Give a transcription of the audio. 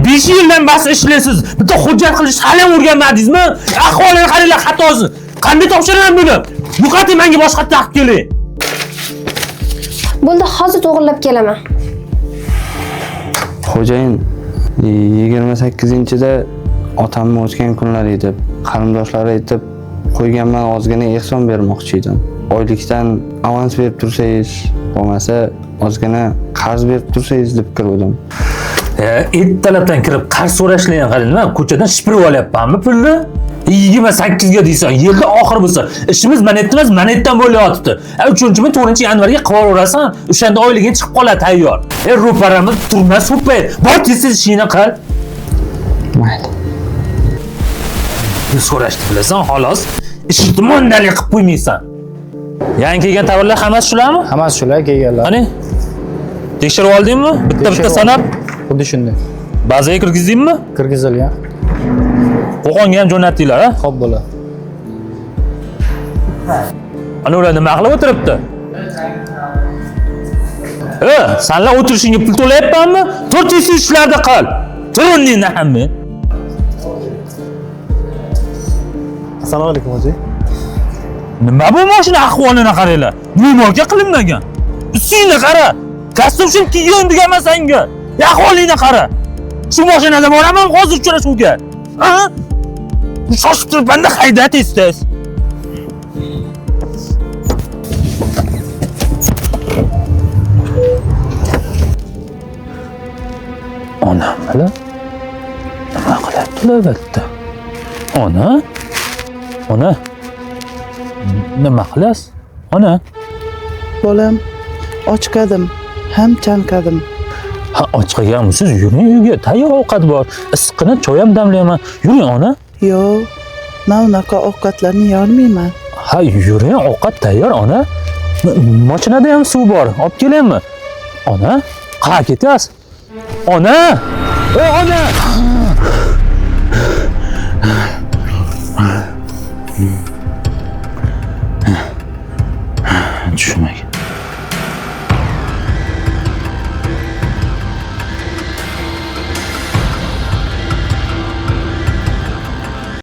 5 yildan bas ishlaysiz. Bitta hujjat qilish hali ham o'rganmadingizmi? Ahvolini qaranglar, xatosi. Qanday topshiraman buni? Yo'qoting, menga boshqa taqib keling. Bo'ldi, hozir to'g'rilab kelaman. Xo'jayin, 28-da otamning o'tgan kunlari edi. Qarindoshlari aytib qo'yganman, ozgina ehson bermoqchi edim. Oylikdan avans berib tursangiz, bo'lmasa ozgina qarz berib tursangiz deb kirdim. Ertalabdan kirib qarz so'rashlarni qarang, nima ko'chadan shipirib olyapmanmi pulni? 28 ga deysan, yilda oxir bo'lsa, ishimiz manetdan emas, manetdan bo'layotibdi. 3-mi, 4-yanvarga qilaverasan, o'shanda oyliging chiqib qoladi tayyor. Ro'paramiz turmas super. Bor tez-tez ishingni qil. Mayli. Pul so'rashni bilasan, xolos. Ishni to'mondalik qilib qo'ymaysan. Yangi kelgan tovarlar hammasi shularmi? Hammasi shular kelganlar. Qani? Tekshirib oldingmi? Bitta sanab. Xuddi shunday. Bazaga kirgizdingmi? Kirgizilgan. Qo'qonga ham jo'natdinglar, ha? Xo'p bo'ladi. Ana ular nima qilib o'tiribdi? Senlar o'tirishingga pul to'layapmanmi? 400 ishlarda qil. Turuningni hamma. Assalomu alaykum o'zi. Nima bu mashina ahvolini qaranglar. Me'morga qilinmagan. Ustingni qara. Kostyum kiygan deganman senga. Ahvolingni qara. Shu mashinada boraman hozir uchrashuvga. Ha? Shoshib turibman-da, hayda tez-tez. Onam bilan nima qilyaptilar bitta? Ona? Ona? Nima qilyapsiz? Ona? Bolam, ochqadim, ham chanqadim. Ha, ochqaganmisiz? Yuring uyga, tayyor ovqat bor. Issiqqina choy ham damlayman. Yuring, ona. Yo'q, men unaqa ovqatlarni yeyolmayman. Ha, yuring, ovqat tayyor, ona. Mashinada ham suv bor. Olib kelaymi? Ona, qayerga ketyapsiz? Ona! Ey, ona!